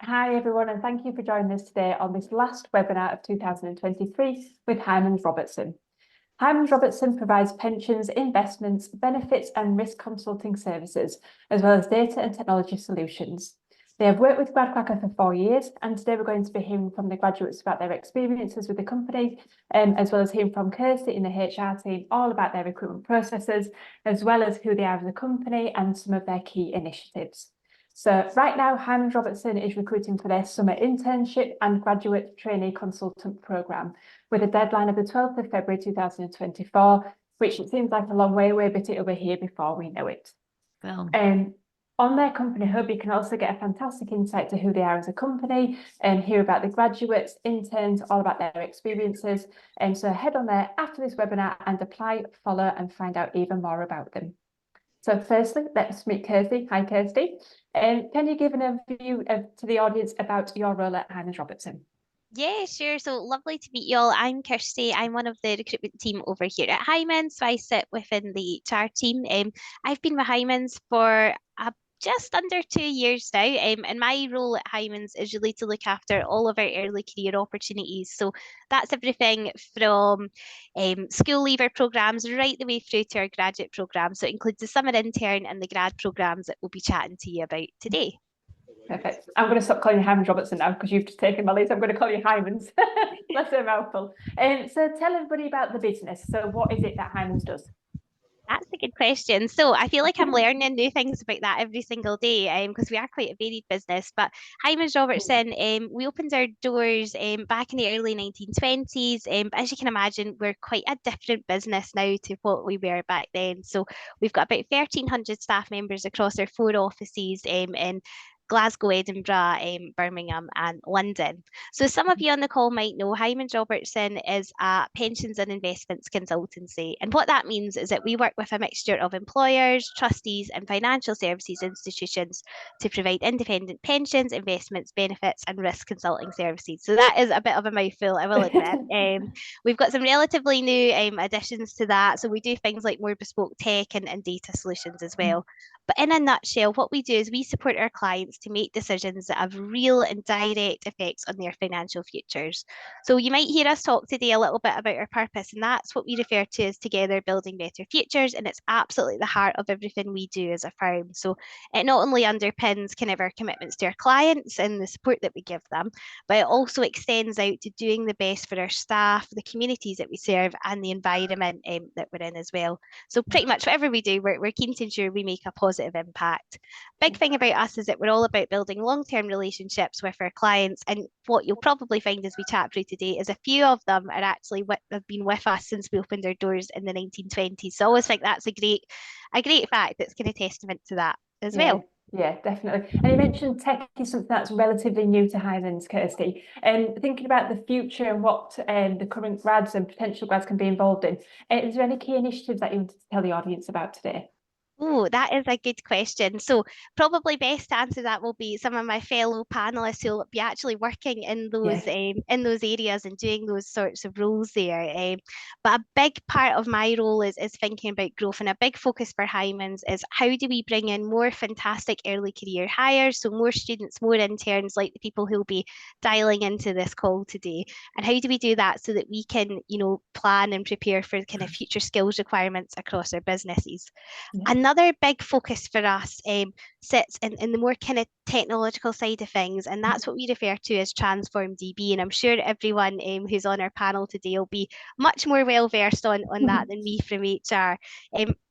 Hi everyone, and thank you for joining us today on this last webinar of 2023 with Hymans Robertson. Hymans Robertson provides pensions, investments, benefits and risk consulting services, as well as data and technology solutions. They have worked with GradCracker for 4 years, and today we're going to be hearing from the graduates about their experiences with the company, as well as hearing from Kirsty in the HR team all about their recruitment processes, as well as who they are as a company and some of their key initiatives. So right now, Hymans Robertson is recruiting for their summer internship and graduate trainee consultant programme with a deadline of the 12th of February 2024, which it seems like a long way away, but it'll be here before we know it. Well, On their company hub, you can also get a fantastic insight to who they are as a company and hear about the graduates, interns, all about their experiences. And so head on there after this webinar and apply, follow, and find out even more about them. So firstly, let's meet Kirsty. Hi, Kirsty. Can you give an overview to the audience about your role at Hymans Robertson? yeah, sure. So lovely to meet you all. I'm Kirsty. I'm one of the recruitment team over here at Hymans. So I sit within the HR team. I've been with Hymans for just under 2 years now. And my role at Hymans is really to look after all of our early career opportunities. So that's everything from school leaver programs right the way through to our graduate programs. So it includes the summer intern and the grad programs that we'll be chatting to you about today. Perfect. I'm going to stop calling you Hymans Robertson now because you've just taken my lead. I'm going to call you Hymans. That's a mouthful. So tell everybody about the business. So what is it that Hymans does? That's a good question. So I feel like I'm learning new things about that every single day because we are quite a varied business. But Hymans Robertson, we opened our doors back in the early 1920s. But as you can imagine, we're quite a different business now to what we were back then. So we've got about 1,300 staff members across our 4 offices in Glasgow, Edinburgh, Birmingham, and London. So some of you on the call might know Hymans Robertson is a pensions and investments consultancy. And what that means is that we work with a mixture of employers, trustees, and financial services institutions to provide independent pensions, investments, benefits, and risk consulting services. So that is a bit of a mouthful, I will admit. We've got some relatively new additions to that. So we do things like more bespoke tech and data solutions as well. But in a nutshell, what we do is we support our clients to make decisions that have real and direct effects on their financial futures. So you might hear us talk today a little bit about our purpose, and that's what we refer to as Together Building Better Futures, and it's absolutely the heart of everything we do as a firm. So it not only underpins kind of our commitments to our clients and the support that we give them, but it also extends out to doing the best for our staff, the communities that we serve, and the environment that we're in as well. So pretty much whatever we do, we're keen to ensure we make a positive impact. Big thing about us is that we're all about building long-term relationships with our clients, and what you'll probably find as we chat through today is a few of them are actually have been with us since we opened our doors in the 1920s. So I always think that's a great fact that's kind of testament to that as well. Yeah, definitely. And you mentioned tech is something that's relatively new to Hymans, Kirsty. And thinking about the future and what the current grads and potential grads can be involved in, is there any key initiatives that you want to tell the audience about today? Oh, that is a good question. So probably best to answer that will be some of my fellow panelists who'll be actually working in those areas and doing those sorts of roles there. But a big part of my role is thinking about growth, and a big focus for Hymans is how do we bring in more fantastic early career hires, so more students, more interns like the people who'll be dialing into this call today, and how do we do that so that we can, plan and prepare for kind of future skills requirements across our businesses. Yeah. Another big focus for us sits in the more kind of technological side of things, and that's what we refer to as Transform DB. And I'm sure everyone who's on our panel today will be much more well versed on that than me from HR.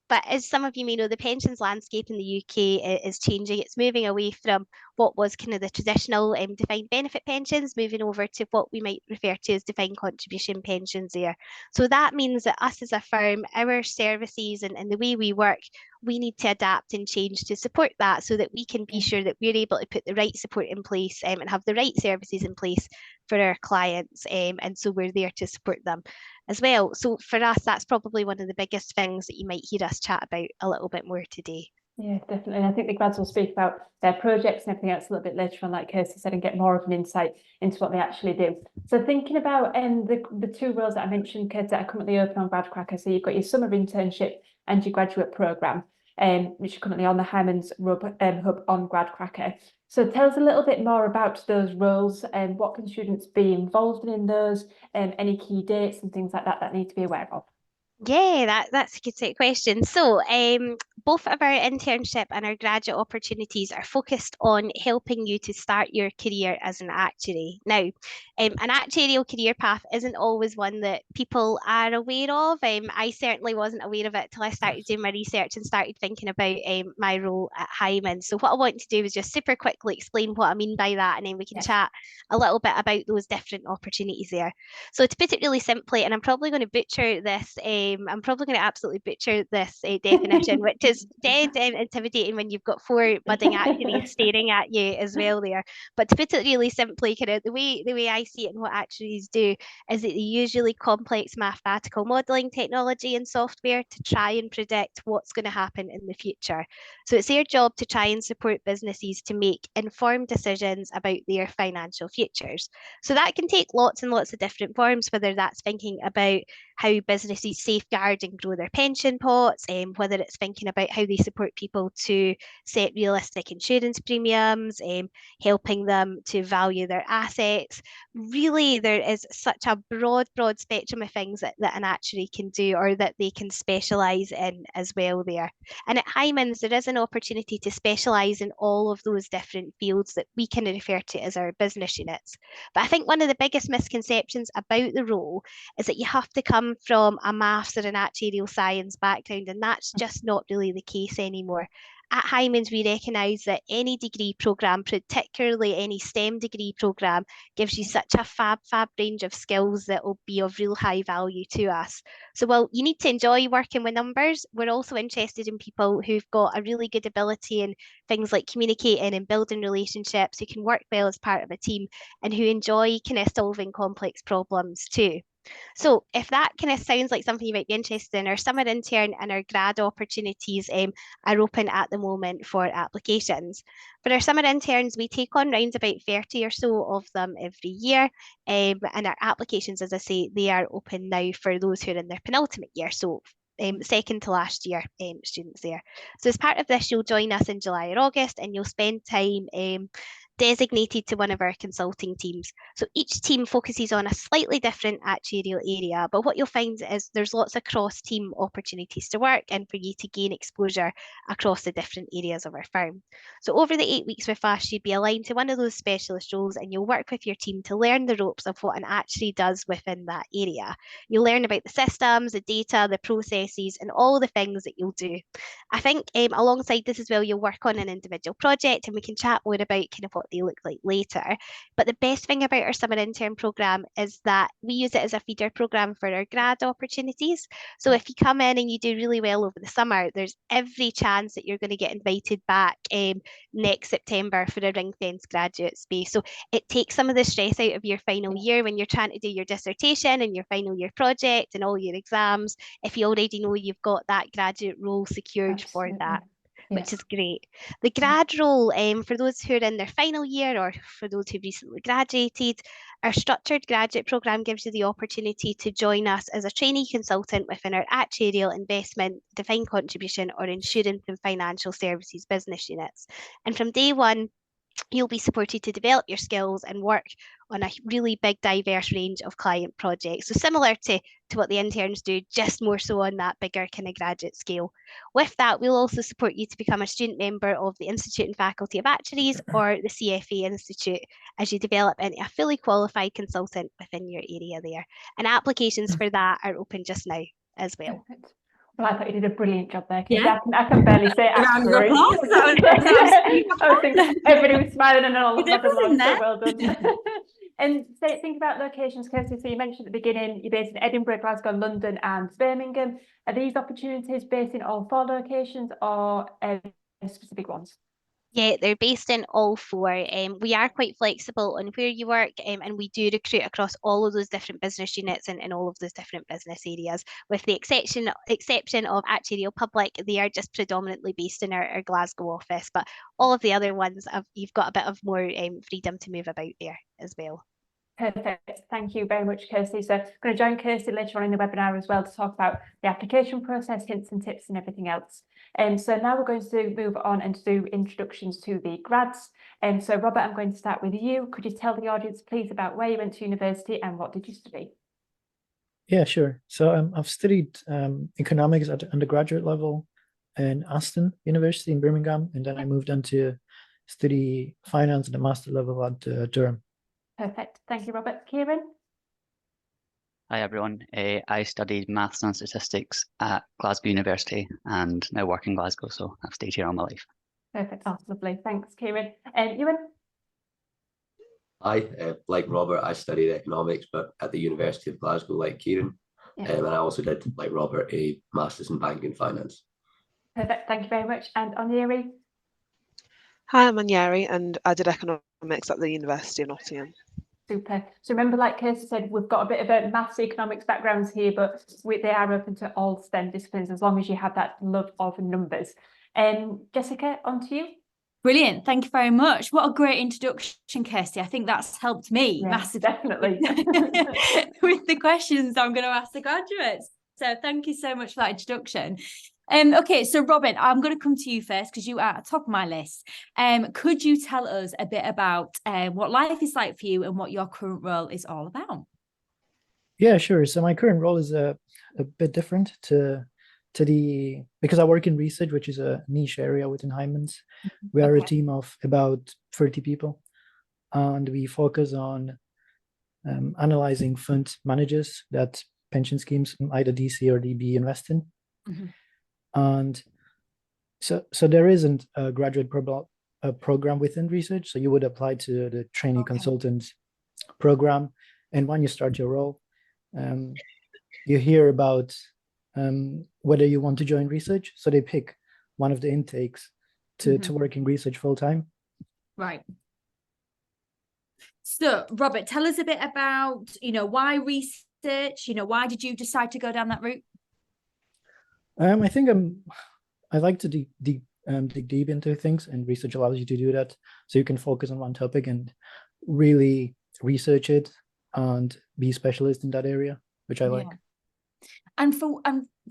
But as some of you may know, the pensions landscape in the UK is changing. It's moving away from what was kind of the traditional defined benefit pensions, moving over to what we might refer to as defined contribution pensions there. So that means that us as a firm, our services and the way we work, we need to adapt and change to support that so that we can be sure that we're able to put the right support in place and have the right services in place for our clients. And so we're there to support them as well. So for us, that's probably one of the biggest things that you might hear us chat about a little bit more today. Yeah, definitely. And I think the grads will speak about their projects and everything else a little bit later on, like Kirsty said, and get more of an insight into what they actually do. So thinking about the two roles that I mentioned, Kirsty, that are currently open on GradCracker. So you've got your summer internship and your graduate programme. which is currently on the Hyman's Hub on GradCracker. So tell us a little bit more about those roles and what can students be involved in those, any key dates and things like that that need to be aware of. Yeah, that's a good set of questions. So, both of our internship and our graduate opportunities are focused on helping you to start your career as an actuary. Now, an actuarial career path isn't always one that people are aware of. I certainly wasn't aware of it till I started doing my research and started thinking about my role at Hyman. So, what I want to do is just super quickly explain what I mean by that, and then we can chat a little bit about those different opportunities there. So, to put it really simply, and I'm probably going to butcher this. I'm probably going to absolutely butcher this definition, which is dead intimidating when you've got four budding actuaries staring at you as well there. But to put it really simply, kind of the way I see it and what actuaries do is that they use really complex mathematical modelling technology and software to try and predict what's going to happen in the future. So it's their job to try and support businesses to make informed decisions about their financial futures. So that can take lots and lots of different forms, whether that's thinking about how businesses safeguard and grow their pension pots, whether it's thinking about how they support people to set realistic insurance premiums, helping them to value their assets. Really, there is such a broad spectrum of things that an actuary can do or that they can specialise in as well there. And at Hyman's, there is an opportunity to specialise in all of those different fields that we can refer to as our business units. But I think one of the biggest misconceptions about the role is that you have to come from a maths or an actuarial science background, and that's just not really the case anymore. At Hyman's, we recognise that any degree programme, particularly any STEM degree programme, gives you such a fab range of skills that will be of real high value to us. So while you need to enjoy working with numbers, we're also interested in people who've got a really good ability in things like communicating and building relationships, who can work well as part of a team, and who enjoy kind of solving complex problems too. So if that kind of sounds like something you might be interested in, our summer intern and our grad opportunities are open at the moment for applications. For our summer interns, we take on round about 30 or so of them every year. And our applications, as I say, they are open now for those who are in their penultimate year. So second to last year students there. So as part of this, you'll join us in July or August and you'll spend time designated to one of our consulting teams. So each team focuses on a slightly different actuarial area, but what you'll find is there's lots of cross-team opportunities to work and for you to gain exposure across the different areas of our firm. So over the 8 weeks with us, you'd be aligned to one of those specialist roles and you'll work with your team to learn the ropes of what an actuary does within that area. You'll learn about the systems, the data, the processes, and all the things that you'll do. I think alongside this as well, you'll work on an individual project and we can chat more about kind of what they look like later. But the best thing about our summer intern programme is that we use it as a feeder programme for our grad opportunities. So if you come in and you do really well over the summer, there's every chance that you're going to get invited back next September for a ring-fenced graduate space. So it takes some of the stress out of your final year when you're trying to do your dissertation and your final year project and all your exams, if you already know you've got that graduate role secured for that. Which is great. The grad role, for those who are in their final year or for those who've recently graduated, our structured graduate programme gives you the opportunity to join us as a trainee consultant within our actuarial, investment, defined contribution or insurance and financial services business units. And from day one, you'll be supported to develop your skills and work on a really big diverse range of client projects. So similar to what the interns do, just more so on that bigger kind of graduate scale. With that, we'll also support you to become a student member of the Institute and Faculty of Actuaries or the CFA Institute as you develop into a fully qualified consultant within your area there. And applications for that are open just now as well. Perfect. Well, I thought you did a brilliant job there, Katie. Yeah. I can barely say actuary. I was thinking everybody was smiling and all of them, so well done. And think about locations, Kirsty. So you mentioned at the beginning, you're based in Edinburgh, Glasgow, London and Birmingham. Are these opportunities based in all 4 locations or specific ones? Yeah, they're based in all 4. We are quite flexible on where you work, and we do recruit across all of those different business units and all of those different business areas. With the exception of Actuarial Public, they are just predominantly based in our Glasgow office. But all of the other ones, you've got a bit of more freedom to move about there as well. Perfect. Thank you very much, Kirsty. So I'm going to join Kirsty later on in the webinar as well to talk about the application process, hints and tips and everything else. So now we're going to move on and do introductions to the grads. So Robert, I'm going to start with you. Could you tell the audience, please, about where you went to university and what did you study? Yeah, sure. So I've studied economics at the undergraduate level in Aston University in Birmingham, and then I moved on to study finance at the master level at Durham. Perfect. Thank you, Robert. Kieran? Hi everyone. I studied maths and statistics at Glasgow University and now work in Glasgow, so I've stayed here all my life. Perfect. Oh, lovely. Thanks, Kieran. Ewan? Like Robert, I studied economics, but at the University of Glasgow, like Kieran. Yeah. And I also did, like Robert, a master's in banking finance. Perfect. Thank you very much. And Onyeri? Hi, I'm Anyari, and I did economics at the University of Nottingham. Super. So remember, like Kirsty said, we've got a bit of a maths, economics backgrounds here, but they are open to all STEM disciplines as long as you have that love of numbers. Jessica, on to you. Brilliant. Thank you very much. What a great introduction, Kirsty. I think that's helped me massively. Definitely. With the questions I'm going to ask the graduates. So thank you so much for that introduction. Okay, so Robin, I'm going to come to you first because you are at the top of my list. Could you tell us a bit about what life is like for you and what your current role is all about? Yeah, sure. So my current role is a bit different because I work in research, which is a niche area within Hymans. We are a team of about 30 people, and we focus on analyzing fund managers that pension schemes, either DC or DB, invest in. And so there isn't a graduate program within research. So you would apply to the trainee consultant program. And when you start your role, you hear about whether you want to join research. So they pick one of the intakes to work in research full time. Right. So Robert, tell us a bit about, why research, why did you decide to go down that route? I think I like to dig deep into things, and research allows you to do that. So you can focus on one topic and really research it and be specialist in that area, which I like. And for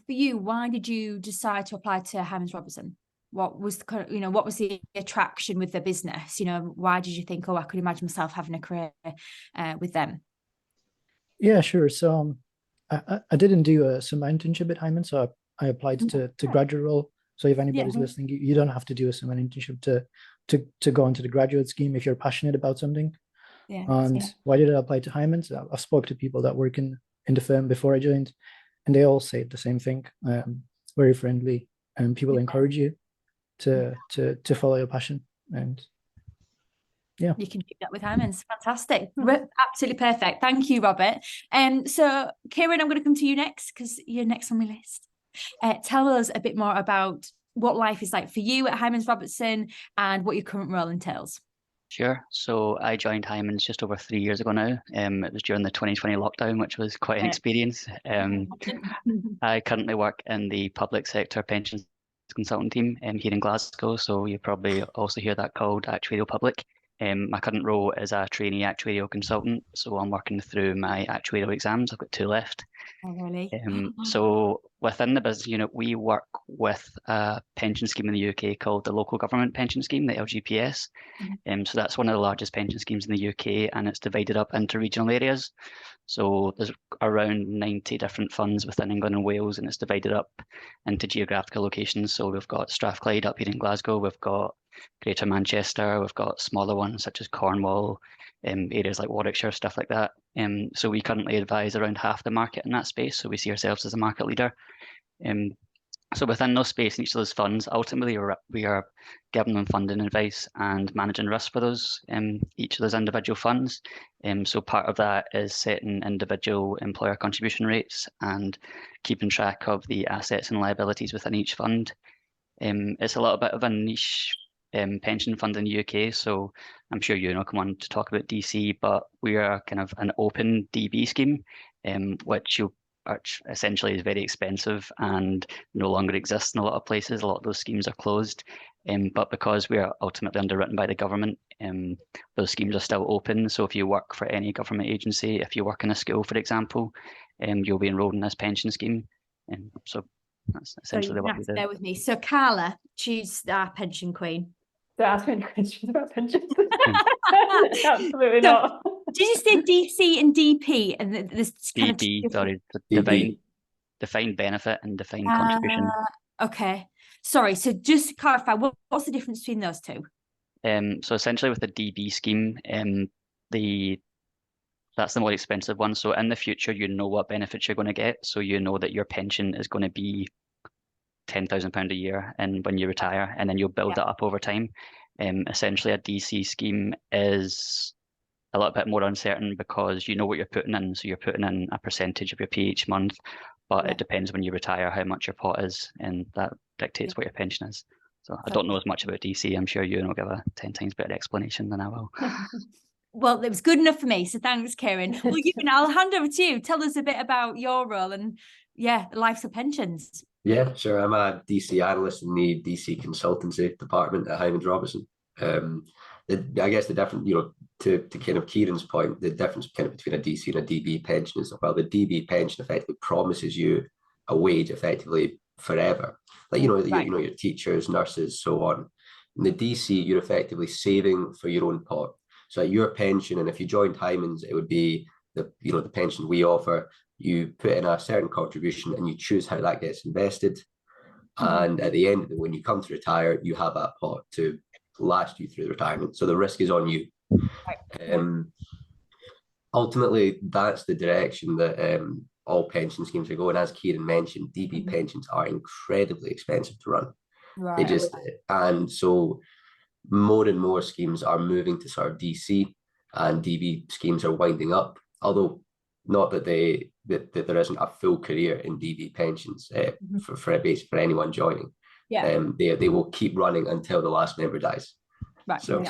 you, why did you decide to apply to Hymans Robertson? What was what was the attraction with the business? Why did you think, I could imagine myself having a career with them? Yeah, sure. So I didn't do a summer internship at Hymans, so I applied to graduate role. So if anybody's listening, you don't have to do a summer internship to go into the graduate scheme if you're passionate about something. Why did I apply to Hymans? I've spoke to people that work in the firm before I joined, and they all say the same thing. Very friendly, and people encourage you to follow your passion. And you can do that with Hymans. Fantastic. Absolutely perfect. Thank you, Robert. So Kieran, I'm going to come to you next because you're next on my list. Tell us a bit more about what life is like for you at Hymans Robertson and what your current role entails. Sure. So I joined Hymans just over 3 years ago now. It was during the 2020 lockdown, which was quite an experience. I currently work in the public sector pensions consultant team here in Glasgow. So you probably also hear that called Actuarial Public. My current role is a trainee actuarial consultant. So I'm working through my actuarial exams. I've got 2 left. Oh, really? So within the business unit, we work with a pension scheme in the UK called the Local Government Pension Scheme, the LGPS. So that's one of the largest pension schemes in the UK, and it's divided up into regional areas. So there's around 90 different funds within England and Wales, and it's divided up into geographical locations. So we've got Strathclyde up here in Glasgow, we've got Greater Manchester, we've got smaller ones such as Cornwall, areas like Warwickshire, stuff like that. So we currently advise around half the market in that space. So we see ourselves as a market leader. So within those space in each of those funds, ultimately we are giving them funding advice and managing risk for those each of those individual funds. So part of that is setting individual employer contribution rates and keeping track of the assets and liabilities within each fund. It's a little bit of a niche pension fund in the UK, so I'm sure you'll come on to talk about DC, but we are kind of an open DB scheme, which essentially is very expensive and no longer exists in a lot of places. A lot of those schemes are closed, but because we are ultimately underwritten by the government, those schemes are still open. So if you work for any government agency, if you work in a school, for example, you'll be enrolled in this pension scheme. So That's So essentially you're what gonna we have to do. bear with me. So Carla, she's our pension queen. Don't ask me any questions about pensions. Absolutely So- not. Did you say DC and DP and this kind of DB, sorry, DB. defined benefit and defined contribution. Okay. Sorry. So just to clarify, what's the difference between those two? So essentially with the DB scheme, that's the more expensive one. So in the future, you know what benefits you're going to get. So you know that your pension is going to be £10,000 a year, and when you retire, and then you'll build it up over time. Essentially, a DC scheme is a little bit more uncertain because you know what you're putting in. So you're putting in a percentage of your pay each month, but it depends when you retire how much your pot is, and that dictates what your pension is. So I don't know as much about DC. I'm sure you will give a 10 times better explanation than I will. Well, it was good enough for me. So thanks, Kieran. Well, I'll hand over to you. Tell us a bit about your role and the lives of pensions. Yeah, sure. I'm a DC analyst in the DC consultancy department at Hyman Robertson. I guess the difference, to kind of Kieran's point, the difference kind of between a DC and a DB pension is, well, the DB pension effectively promises you a wage effectively forever. Like, your teachers, nurses, so on. In the DC, you're effectively saving for your own pot. So your pension, and if you joined Hyman's, it would be the pension we offer. You put in a certain contribution and you choose how that gets invested. And at the end of it, when you come to retire, you have that pot to last you through retirement. So the risk is on you. Ultimately, that's the direction that all pension schemes are going. As Kieran mentioned, DB pensions are incredibly expensive to run. And so more and more schemes are moving to sort of DC, and DB schemes are winding up. Although not that that there isn't a full career in DB pensions for anyone joining. They will keep running until the last member dies. Right. So.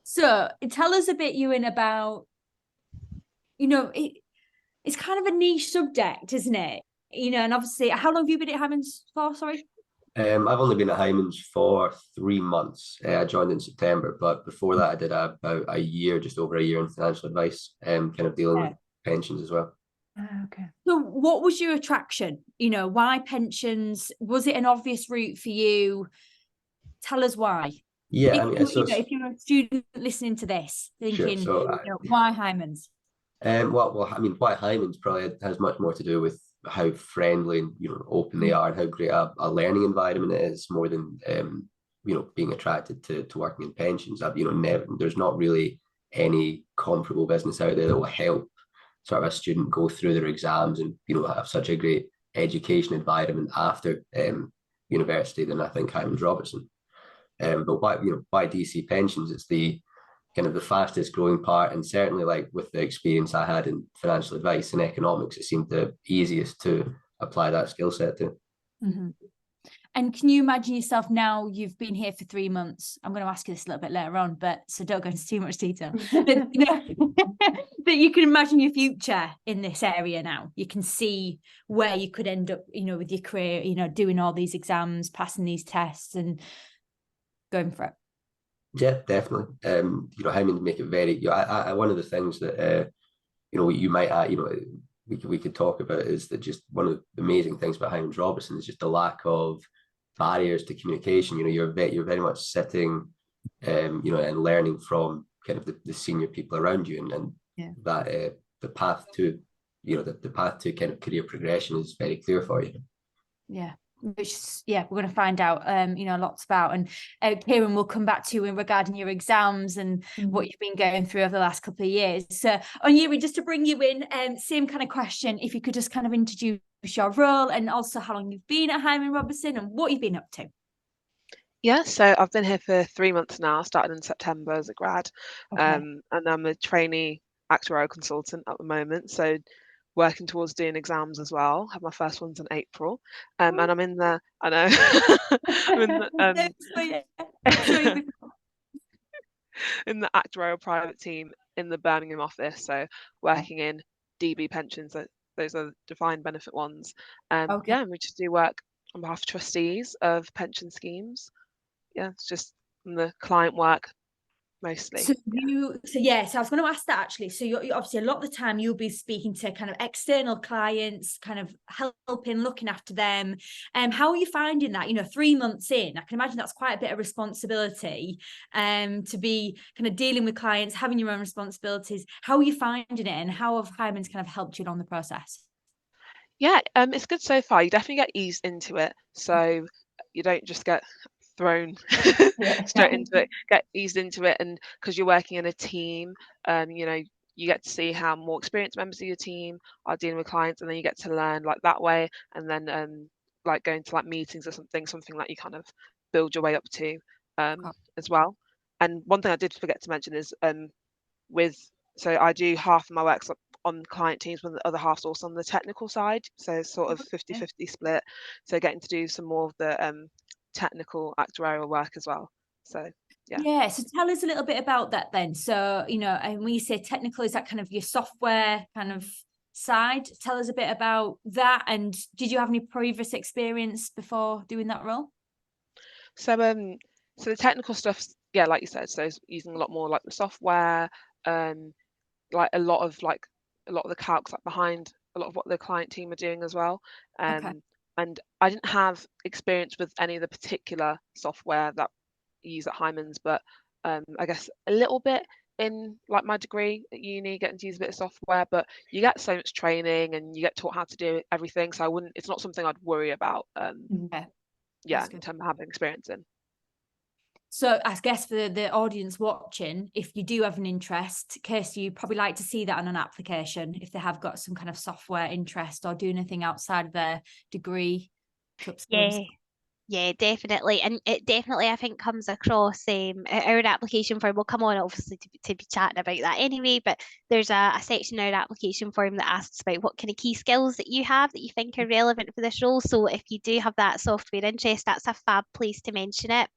So tell us a bit, Ewan, about, it's kind of a niche subject, isn't it? And obviously, how long have you been at Hyman's for? Sorry. I've only been at Hyman's for 3 months. I joined in September, but before that, I did about a year, just over a year in financial advice, kind of dealing with pensions as well. Okay. So what was your attraction? Why pensions? Was it an obvious route for you? Tell us why. Yeah, if you're a student listening to this, thinking, why Hyman's? Why Hyman's probably has much more to do with how friendly and open they are, and how great a learning environment it is, more than being attracted to working in pensions. There's not really any comparable business out there that will help sort of a student go through their exams and have such a great education environment after university than I think Hyman Robertson. But why DC pensions? It's the kind of the fastest growing part, and certainly like with the experience I had in financial advice and economics, it seemed the easiest to apply that skill set to. And can you imagine yourself now? You've been here for 3 months. I'm going to ask you this a little bit later on, so don't go into too much detail. But, that you can imagine your future in this area now. You can see where you could end up, with your career, doing all these exams, passing these tests, and going for it. Yeah, definitely. Hyman's make it very. One of the things that you might we could talk about is that just one of the amazing things about Hyman Robertson is just the lack of barriers to communication. You're very much sitting, and learning from kind of the senior people around you, and that the path to the path to kind of career progression is very clear for you. Yeah. Which we're going to find out lots about, and Kieran, will come back to you in regarding your exams and what you've been going through over the last couple of years. So on you, just to bring you in, same kind of question, if you could just kind of introduce your role and also how long you've been at Hyman Robertson and what you've been up to. Yeah, so I've been here for 3 months now, started in September as a grad, and I'm a trainee actuarial consultant at the moment, so working towards doing exams as well. Have my first ones in April, and I'm in the, I know, I'm in the actuarial private team in the Birmingham office, so working in DB pensions. Those are defined benefit ones. We just do work on behalf of trustees of pension schemes. Yeah, it's just the client work mostly. So so I was going to ask that actually. So you're obviously a lot of the time you'll be speaking to kind of external clients, kind of helping, looking after them. How are you finding that? 3 months in, I can imagine that's quite a bit of responsibility. To be kind of dealing with clients, having your own responsibilities. How are you finding it, and how have Hyman's kind of helped you along the process? Yeah, it's good so far. You definitely get eased into it, so you don't just get thrown straight into it. Get eased into it, and because you're working in a team, you get to see how more experienced members of your team are dealing with clients, and then you get to learn like that way, and then like going to like meetings or something that you kind of build your way up to as well. And one thing I did forget to mention is so I do half of my work on client teams, when the other half's also on the technical side, so sort of 50-50 split, so getting to do some more of the technical actuarial work as well. So so tell us a little bit about that then. So and when you say technical, is that kind of your software kind of side? Tell us a bit about that, and did you have any previous experience before doing that role? So the technical stuff, like you said, so using a lot more like the software, like a lot of the calcs like behind a lot of what the client team are doing as well. And I didn't have experience with any of the particular software that you use at Hyman's, but I guess a little bit in like my degree at uni, getting to use a bit of software, but you get so much training and you get taught how to do everything, so it's not something I'd worry about in terms of having experience in. So I guess for the audience watching, if you do have an interest, Kirsty, you'd probably like to see that on an application if they have got some kind of software interest or do anything outside of their degree. Yeah, definitely. And it definitely, I think, comes across our application form. We'll come on, obviously, to be chatting about that anyway, but there's a section in our application form that asks about what kind of key skills that you have that you think are relevant for this role. So if you do have that software interest, that's a fab place to mention it.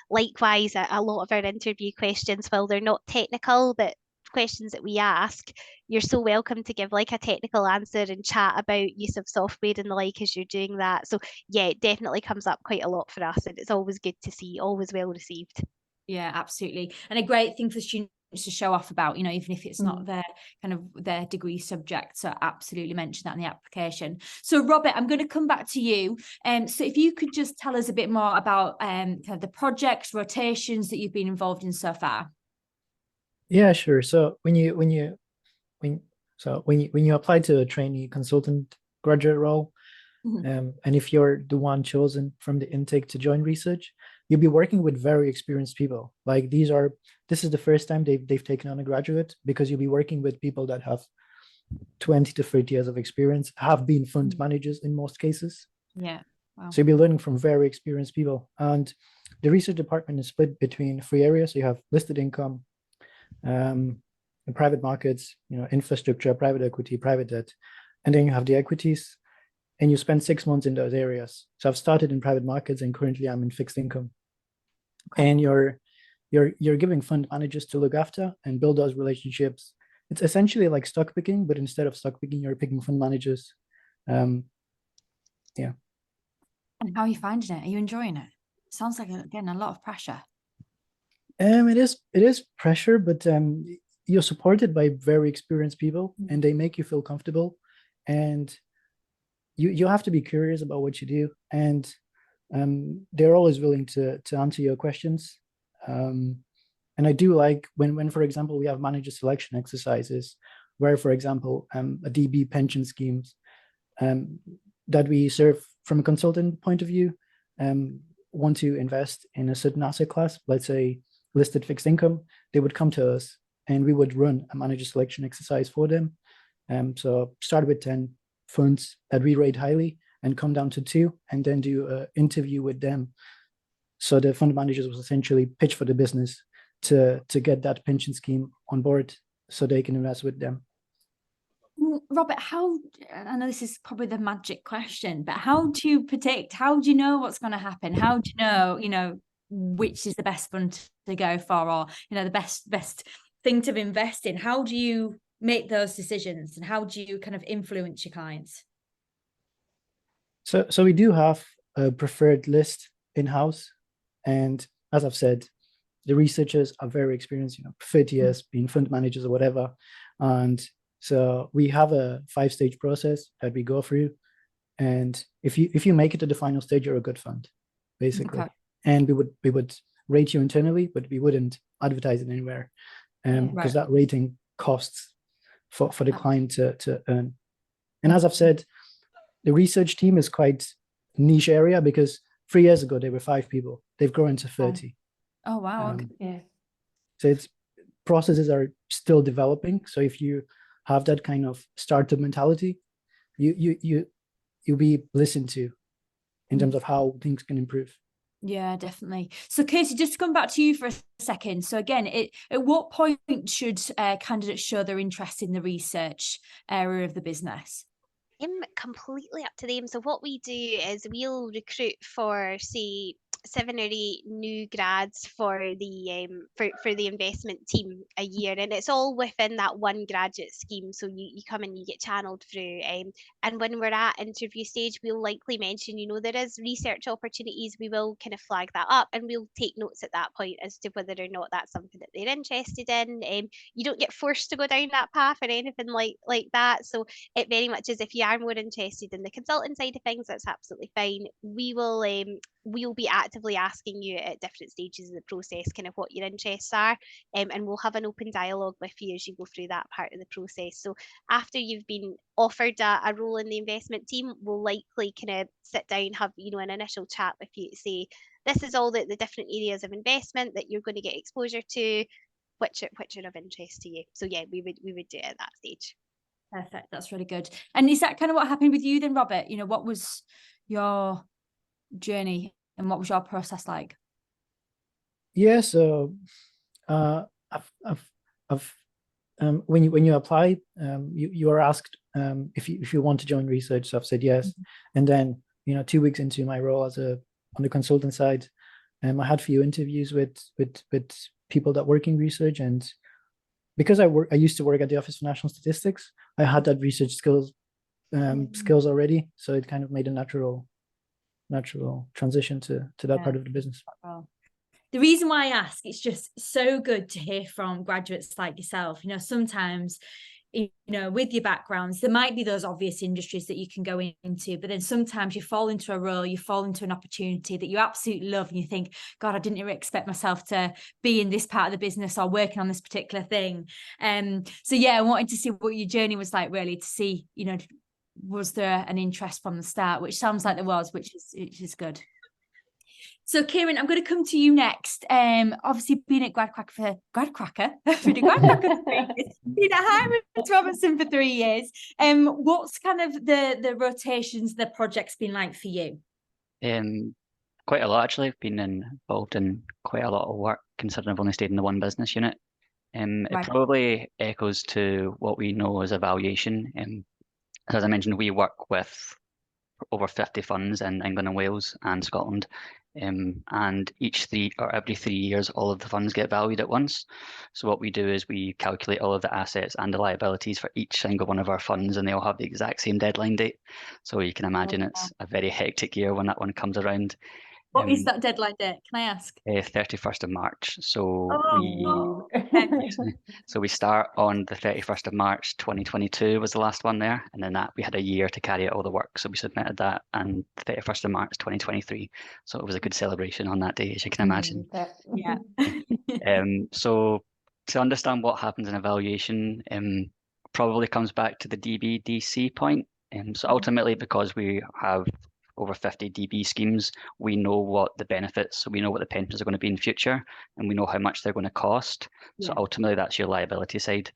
Likewise, a lot of our interview questions, while they're not technical, but questions that we ask, you're so welcome to give like a technical answer and chat about use of software and the like as you're doing that. So yeah, it definitely comes up quite a lot for us, and it's always good to see, always well received. Yeah, absolutely. And a great thing for students to show off about, even if it's not their kind of their degree subject. So absolutely mention that in the application. So Robert, I'm going to come back to you. So if you could just tell us a bit more about kind of the projects, rotations that you've been involved in so far. Yeah, sure. So when you apply to a trainee consultant graduate role, and if you're the one chosen from the intake to join research, you'll be working with very experienced people. Like this is the first time they've taken on a graduate, because you'll be working with people that have 20 to 30 years of experience, have been fund managers in most cases. Yeah. Wow. So you'll be learning from very experienced people. And the research department is split between 3 areas. So you have listed income, private markets, infrastructure, private equity, private debt, and then you have the equities, and you spend 6 months in those areas. So I've started in private markets, and currently I'm in fixed income. And you're giving fund managers to look after and build those relationships. It's essentially like stock picking, but instead of stock picking, you're picking fund managers. And how are you finding it? Are you enjoying it? Sounds like again a lot of pressure. It is pressure, but you're supported by very experienced people, and they make you feel comfortable, and you have to be curious about what you do, and they're always willing to answer your questions. And I do like when, for example, we have manager selection exercises where, for example, a DB pension schemes that we serve from a consultant point of view want to invest in a certain asset class, let's say listed fixed income, they would come to us and we would run a manager selection exercise for them. So start with 10 funds that we rate highly and come down to 2, and then do an interview with them. So the fund managers will essentially pitch for the business to get that pension scheme on board so they can invest with them. Robert, I know this is probably the magic question, but how do you predict, how do you know what's going to happen? How do you know, which is the best fund to go for, or, the best thing to invest in? How do you make those decisions, and how do you kind of influence your clients? So we do have a preferred list in-house, and as I've said, the researchers are very experienced, 30 years being fund managers or whatever. And so we have a 5-stage process that we go through. And if you make it to the final stage, you're a good fund, basically. Okay. And we would rate you internally, but we wouldn't advertise it anywhere, because that rating costs for the client to earn. And as I've said, the research team is quite niche area, because 3 years ago there were 5 people. They've grown to 30. Oh wow. Yeah. So it's processes are still developing. So if you have that kind of startup mentality, you'll be listened to in terms of how things can improve. Yeah, definitely. So Kirsty, just to come back to you for a second. So again, at what point should candidates show their interest in the research area of the business? Completely up to them. So what we do is we'll recruit for, say, 7 or 8 new grads for the investment team a year, and it's all within that one graduate scheme. So you come and you get channeled through, and when we're at interview stage, we'll likely mention, there is research opportunities. We will kind of flag that up, and we'll take notes at that point as to whether or not that's something that they're interested in. You don't get forced to go down that path or anything like that. So it very much is, if you are more interested in the consulting side of things, that's absolutely fine. We'll be actively asking you at different stages of the process kind of what your interests are, and we'll have an open dialogue with you as you go through that part of the process. So after you've been offered a role in the investment team, we'll likely kind of sit down, have an initial chat with you to say, this is all the different areas of investment that you're going to get exposure to, which are of interest to you. So yeah, we would do it at that stage. Perfect. That's really good. And is that kind of what happened with you then, Robert? What was your journey and what was your process like? Yeah, so when you apply, you are asked if you want to join research. So I've said yes, and then 2 weeks into my role on the consultant side, I had a few interviews with people that work in research, and because I used to work at the Office for National Statistics, I had that research skills already, so it kind of made a natural transition to that part of the business. Wow. The reason why I ask, it's just so good to hear from graduates like yourself. Sometimes, with your backgrounds, there might be those obvious industries that you can go into, but then sometimes you fall into a role, you fall into an opportunity that you absolutely love, and you think, God, I didn't even expect myself to be in this part of the business or working on this particular thing. So yeah, I wanted to see what your journey was like, really, to see, was there an interest from the start, which sounds like there was, which is good. So Kieran, I'm going to come to you next. Obviously being at Gradcracker, being at Hymans Robertson for 3 years. What's kind of the rotations, the projects been like for you? Quite a lot, actually. I've been involved in quite a lot of work, considering I've only stayed in the one business unit. It probably echoes to what we know as evaluation. As I mentioned, we work with over 50 funds in England and Wales and Scotland. And every 3 years, all of the funds get valued at once. So what we do is we calculate all of the assets and the liabilities for each single one of our funds, and they all have the exact same deadline date. So you can imagine it's a very hectic year when that one comes around. What is that deadline date? Can I ask? 31st of March. So Oh, we start on the 31st of March 2022 was the last one there, and then we had a year to carry out all the work. So we submitted that on the 31st of March 2023. So it was a good celebration on that day, as you can imagine. Yeah. So to understand what happens in evaluation, probably comes back to the DB/DC point. So ultimately, because we have over 50 DB schemes, we know what the benefits, so we know what the pensions are going to be in the future, and we know how much they're going to cost. So ultimately, that's your liability side.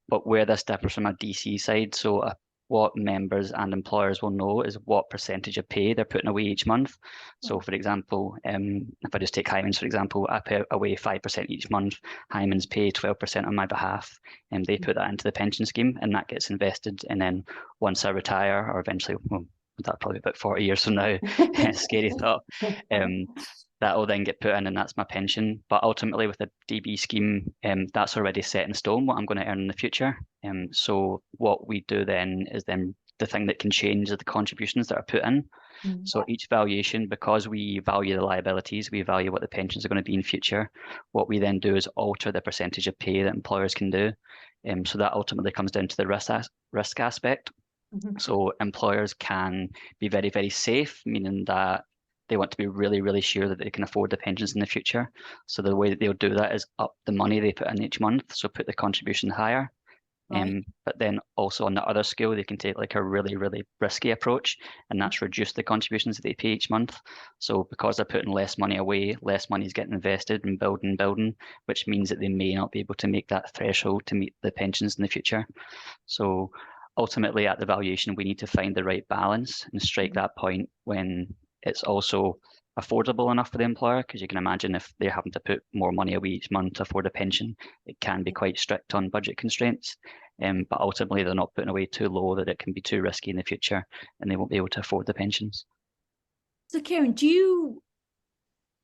But where this differs from a DC side, so what members and employers will know is what percentage of pay they're putting away each month. So for example, if I just take Hymans, for example, I pay away 5% each month. Hymans pay 12% on my behalf, and they put that into the pension scheme, and that gets invested. And then once I retire, or eventually, well, that'll probably be about 40 years from now, scary thought, that will then get put in, and that's my pension. But ultimately with the DB scheme, that's already set in stone what I'm going to earn in the future. So what we do then is the thing that can change is the contributions that are put in. So each valuation, because we value the liabilities, we value what the pensions are going to be in future, what we then do is alter the percentage of pay that employers can do. So that ultimately comes down to the risk aspect. So employers can be very, very safe, meaning that they want to be really, really sure that they can afford the pensions in the future. So the way that they'll do that is up the money they put in each month, so put the contribution higher. But then also on the other scale, they can take like a really, really risky approach, and that's reduce the contributions that they pay each month. So because they're putting less money away, less money is getting invested in building, which means that they may not be able to make that threshold to meet the pensions in the future. So ultimately at the valuation, we need to find the right balance and strike that point when it's also affordable enough for the employer, because you can imagine if they're having to put more money away each month to afford a pension, it can be quite strict on budget constraints. But ultimately, they're not putting away too low that it can be too risky in the future and they won't be able to afford the pensions. So Kieran,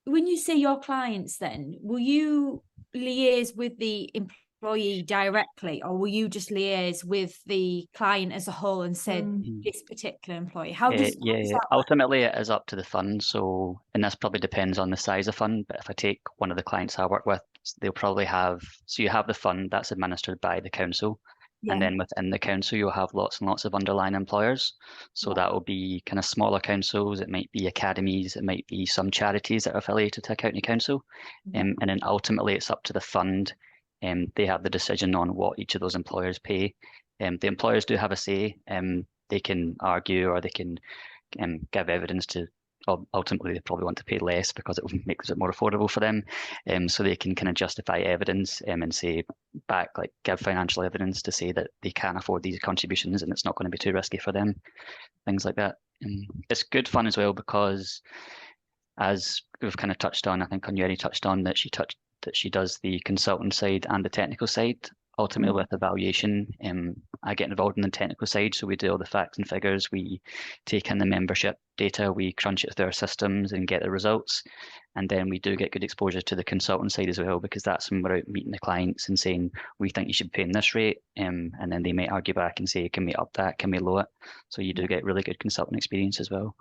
when you say your clients then, will you liaise with the employee directly, or will you just liaise with the client as a whole and say this particular employee? How does that work? Ultimately it is up to the fund. So, and this probably depends on the size of fund, but if I take one of the clients I work with, they'll probably have, so you have the fund that's administered by the council. And then within the council, you'll have lots and lots of underlying employers. So that will be kind of smaller councils. It might be academies. It might be some charities that are affiliated to a county council. And then ultimately it's up to the fund. They have the decision on what each of those employers pay. The employers do have a say. They can argue or they can give evidence to, ultimately they probably want to pay less because it makes it more affordable for them. So they can kind of justify evidence and say give financial evidence to say that they can afford these contributions and it's not going to be too risky for them, things like that. It's good fun as well because, as we've kind of touched on, I think Onyeri touched on that she does the consultant side and the technical side. Ultimately with evaluation, I get involved in the technical side, so we do all the facts and figures, we take in the membership data, we crunch it through our systems and get the results, and then we do get good exposure to the consultant side as well, because that's when we're out meeting the clients and saying we think you should pay in this rate, and then they might argue back and say can we up that, can we lower it, so you do get really good consultant experience as well.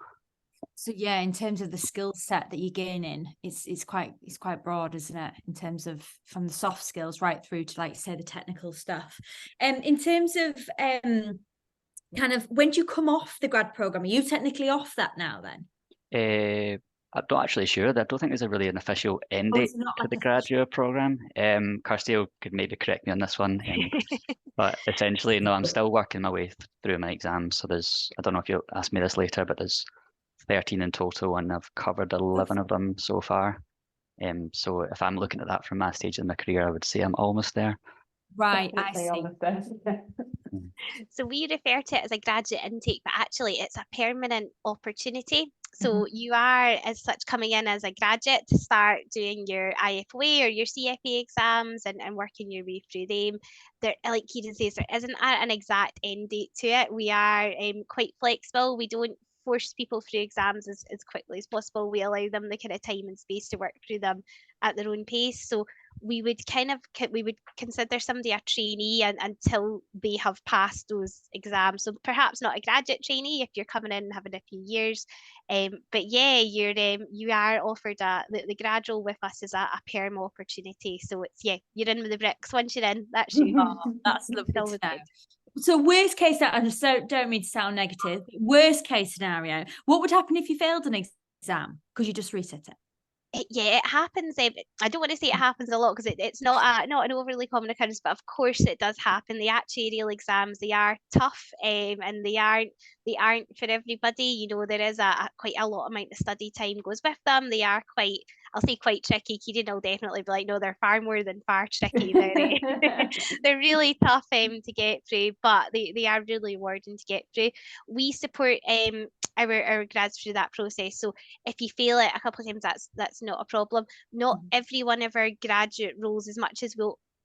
So yeah, in terms of the skill set that you're gaining, it's quite broad, isn't it? In terms of from the soft skills right through to, like, say, the technical stuff. In terms of kind of when do you come off the grad program? Are you technically off that now then? I'm not actually sure. I don't think there's really an official end date to the graduate program. Kirsty could maybe correct me on this one. But essentially, no, I'm still working my way through my exams. So I don't know if you'll ask me this later, but there's 13 in total and I've covered 11 of them so far. So if I'm looking at that from my stage in my career, I would say I'm almost there. Right, I see. So we refer to it as a graduate intake, but actually it's a permanent opportunity. So you are as such coming in as a graduate to start doing your IFOA or your CFA exams and working your way through them. There, like Kieran says, there isn't an exact end date to it. We are quite flexible. We don't force people through exams as quickly as possible. We allow them the kind of time and space to work through them at their own pace. So we would consider somebody a trainee until they have passed those exams. So perhaps not a graduate trainee if you're coming in and having a few years. But yeah, you are offered the grad role with us is a perm opportunity. So it's, yeah, you're in with the bricks once you're in. That's you. That's lovely to know. So worst case, I just don't mean to sound negative. Worst case scenario, what would happen if you failed an exam? Could you just reset it? Yeah, it happens. I don't want to say it happens a lot because it's not an overly common occurrence, but of course it does happen. The actuarial exams, they are tough, and they aren't for everybody. You know, there is quite a lot amount of study time goes with them. They are quite, I'll say, quite tricky. Kieran will definitely be like, no, they're far more than far tricky. They're really tough to get through, but they are really rewarding to get through. We support our grads through that process. So if you fail it a couple of times, that's not a problem. Not every one of our graduate roles, as much as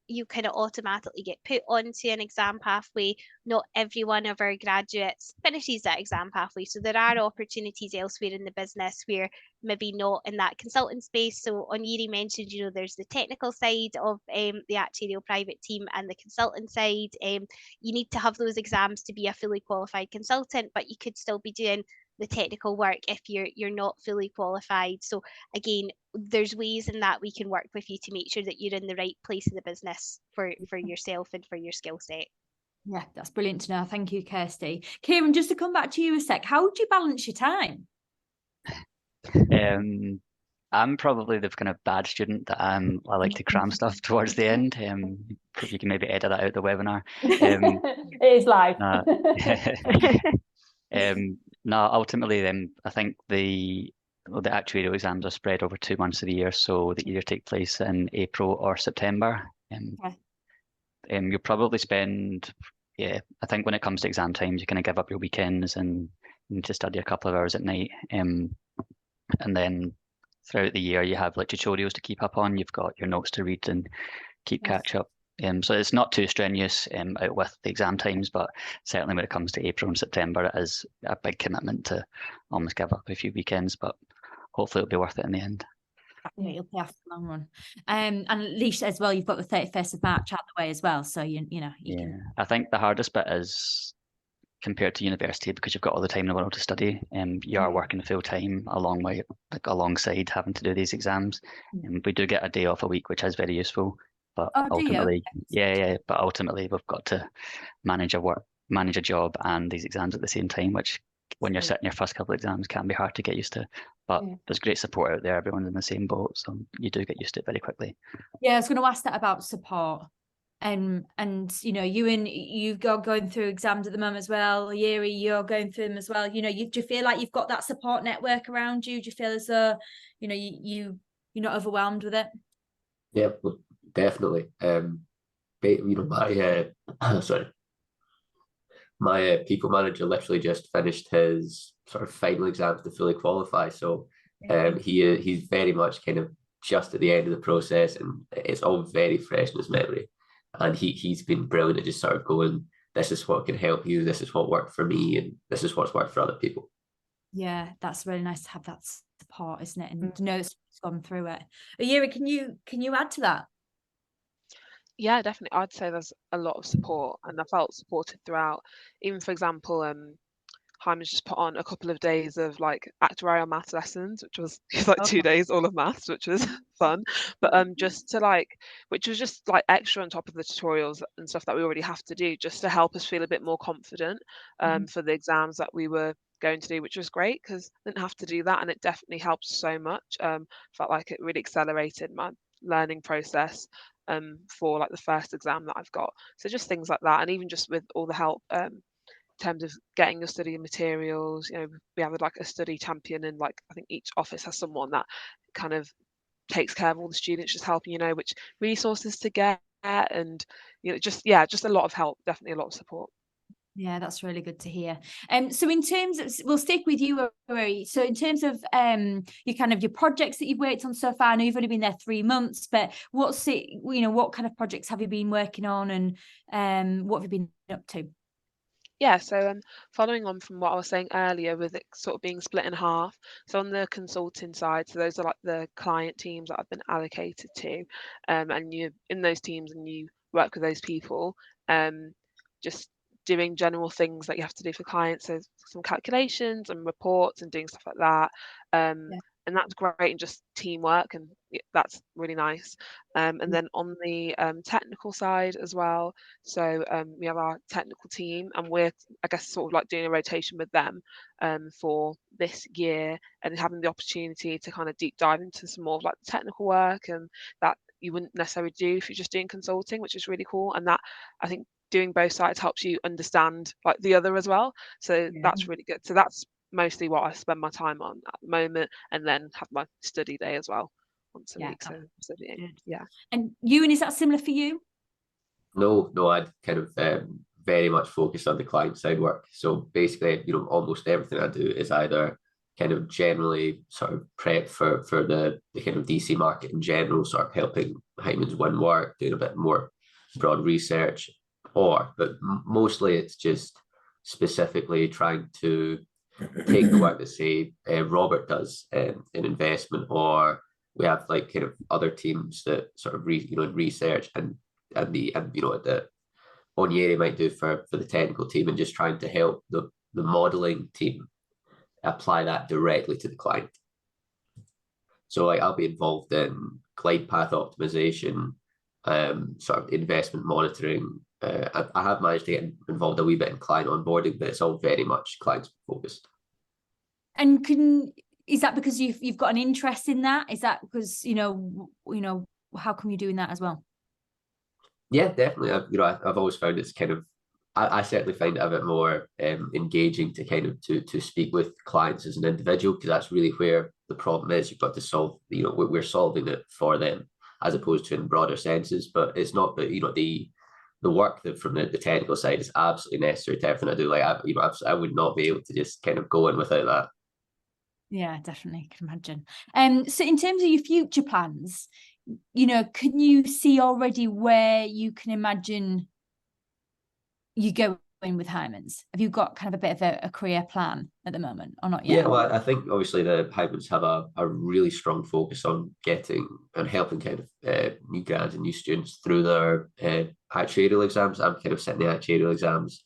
you kind of automatically get put onto an exam pathway, not every one of our graduates finishes that exam pathway. So there are opportunities elsewhere in the business where maybe not in that consultant space. So Onyeri mentioned, you know, there's the technical side of the actuarial private team and the consultant side. You need to have those exams to be a fully qualified consultant, but you could still be doing the technical work if you're not fully qualified. So again, there's ways in that we can work with you to make sure that you're in the right place in the business for yourself and for your skill set. Yeah, that's brilliant to know. Thank you, Kirsty. Kieran, just to come back to you a sec, how do you balance your time? I'm probably the kind of bad student that I like to cram stuff towards the end. If you can maybe edit that out the webinar. It is live. No, ultimately, I think the actuarial exams are spread over 2 months of the year, so they either take place in April or September. You'll probably spend, I think when it comes to exam times, you kind of give up your weekends and you need to study a couple of hours at night. And then throughout the year, you have like tutorials to keep up on. You've got your notes to read and keep catch up. So it's not too strenuous out with the exam times, but certainly when it comes to April and September, it is a big commitment to almost give up a few weekends, but hopefully it'll be worth it in the end. Yeah, you'll pay off the long run. And at least as well, you've got the 31st of March out the way as well. So you know. I think the hardest bit is compared to university, because you've got all the time in the world to study, you are working full time alongside having to do these exams. We do get a day off a week, which is very useful. But ultimately, but ultimately we've got to manage a job and these exams at the same time, which when you're sitting your first couple of exams can be hard to get used to. But there's great support out there. Everyone's in the same boat, so you do get used to it very quickly. Yeah, I was going to ask that about support. And you know, you've got going through exams at the moment as well. Yuri, you're going through them as well. You know, do you feel like you've got that support network around you? Do you feel as though, you know, you're not overwhelmed with it? Yeah, well, definitely. You know, my people manager literally just finished his sort of final exams to fully qualify. So he's very much kind of just at the end of the process, and it's all very fresh in his memory. And he's been brilliant at just sort of going, this is what can help you, this is what worked for me, and this is what's worked for other people. Yeah, that's really nice to have that support, isn't it? And to know it's gone through it. Yuri, can you add to that? Yeah, definitely. I'd say there's a lot of support, and I felt supported throughout. Even for example, Hyman's just put on a couple of days of like actuarial maths lessons, which was 2 days all of maths, which was fun. But which was just like extra on top of the tutorials and stuff that we already have to do, just to help us feel a bit more confident for the exams that we were going to do, which was great because I didn't have to do that, and it definitely helped so much. Felt like it really accelerated my learning process for like the first exam that I've got. So just things like that, and even just with all the help in terms of getting your study materials, you know, we have like a study champion, and like I think each office has someone that kind of takes care of all the students, just helping you know which resources to get, and you know, just a lot of help, definitely a lot of support. Yeah, that's really good to hear. So in terms of, we'll stick with you, Rory. So in terms of your projects that you've worked on so far, I know you've only been there 3 months, but what kind of projects have you been working on, and what have you been up to? Yeah, so following on from what I was saying earlier with it sort of being split in half, so on the consulting side, so those are like the client teams that I've been allocated to, and you're in those teams and you work with those people, just doing general things that you have to do for clients, so some calculations and reports and doing stuff like that, and that's great, and just teamwork, and that's really nice. And then on the technical side as well, so we have our technical team, and we're, I guess, sort of like doing a rotation with them for this year, and having the opportunity to kind of deep dive into some more of like the technical work, and that you wouldn't necessarily do if you're just doing consulting, which is really cool. And that, I think, doing both sides helps you understand like the other as well, so that's really good. So that's mostly what I spend my time on at the moment, and then have my study day as well once a week. So studying. And you, and is that similar for you? No, I'd kind of very much focused on the client side work. So basically, you know, almost everything I do is either kind of generally sort of prep for the kind of DC market in general, sort of helping Hyman's win work, doing a bit more broad research, but mostly it's just specifically trying to take the work that say Robert does in investment, or we have like kind of other teams that sort of research and the Onyeri might do for the technical team, and just trying to help the modeling team apply that directly to the client. So like I'll be involved in glide path optimization, sort of investment monitoring. I have managed to get involved a wee bit in client onboarding, but it's all very much client focused. And is that because you've got an interest in that? Is that because how come you're doing that as well? Yeah, definitely. I've always found it's kind of, I certainly find it a bit more engaging to kind of to speak with clients as an individual, because that's really where the problem is. You've got to solve, we're solving it for them as opposed to in broader senses. But it's not that, the work that from the technical side is absolutely necessary to everything I do. Like I would not be able to just kind of go in without that. Yeah, definitely, can imagine. So in terms of your future plans, can you see already where you can imagine you go in with Heijmans? Have you got kind of a bit of a career plan at the moment, or not yet? Yeah, well, I think obviously the Heijmans have a really strong focus on getting and helping kind of new grads and new students through their actuarial exams. I'm kind of sitting the actuarial exams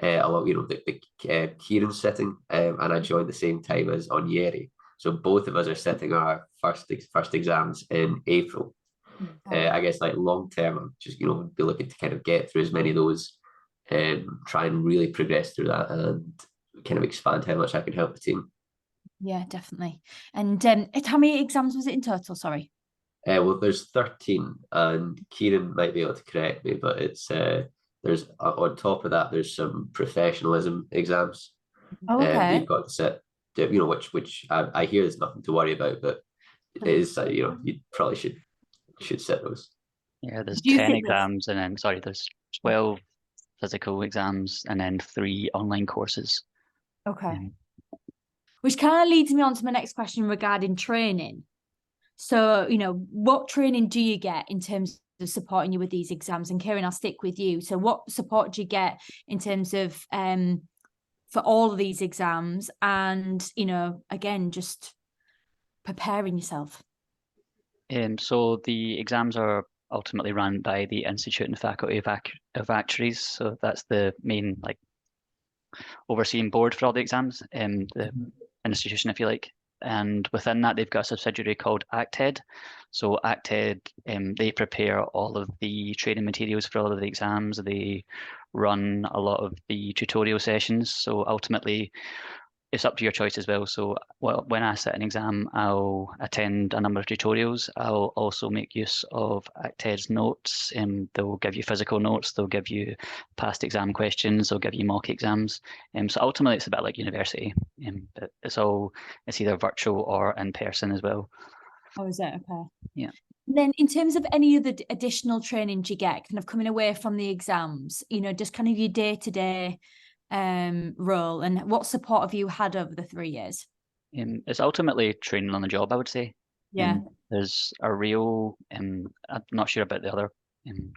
along, the Kieran's sitting, and I joined the same time as Onyeri. So both of us are sitting our first exams in April. I guess like long term, I'm just be looking to kind of get through as many of those, try and really progress through that and kind of expand how much I can help the team. Yeah, definitely. And how many exams was it in total? Sorry. Well, there's 13, and Kieran might be able to correct me, but it's there's on top of that, there's some professionalism exams. Oh, okay. You've got to sit, which I hear there's nothing to worry about, but it is, you probably should sit those. Yeah, there's Do you 10 think that's- exams, and then there's 12 physical exams, and then 3 online courses. Okay. Which kind of leads me on to my next question regarding training. So, what training do you get in terms of supporting you with these exams? And Kieran, I'll stick with you. So what support do you get in terms of for all of these exams and, again, just preparing yourself? So the exams are ultimately run by the Institute and Faculty of Actuaries. So that's the main overseeing board for all the exams, the institution, if you like. And within that, they've got a subsidiary called ACTED. So ACTED, they prepare all of the training materials for all of the exams. They run a lot of the tutorial sessions. So ultimately, it's up to your choice as well. So when I sit an exam, I'll attend a number of tutorials. I'll also make use of ACTED's notes. They'll give you physical notes. They'll give you past exam questions. They'll give you mock exams. So ultimately, it's a bit like university. But it's either virtual or in person as well. Oh, is it? Okay. Yeah. And then in terms of any other additional training do you get kind of coming away from the exams, just kind of your day-to-day role, and what support have you had over the 3 years? It's ultimately training on the job, I would say. Yeah. There's a real, I'm not sure about the other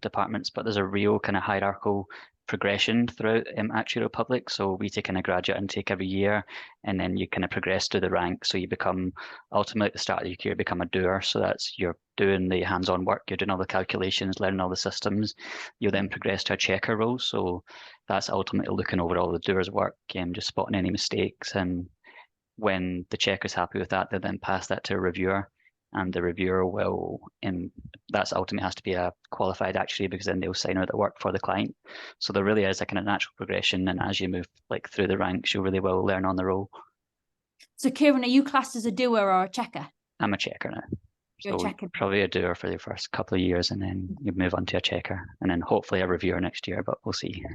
departments, but there's a real kind of hierarchical progression throughout Actuarial Public. So we take in a graduate intake every year, and then you kind of progress through the ranks. So you become, ultimately at the start of your career, become a doer. So that's, you're doing the hands-on work, you're doing all the calculations, learning all the systems. You'll then progress to a checker role. So that's ultimately looking over all the doers' work and just spotting any mistakes. And when the checker's happy with that, they then pass that to a reviewer. And the reviewer will, that's ultimately has to be a qualified actuary, because then they'll sign out the work for the client. So there really is a kind of natural progression, and as you move through the ranks, you really will learn on the role. So Kieran, are you classed as a doer or a checker? I'm a checker now. You're a checker. Probably a doer for the first couple of years, and then you move on to a checker, and then hopefully a reviewer next year, but we'll see.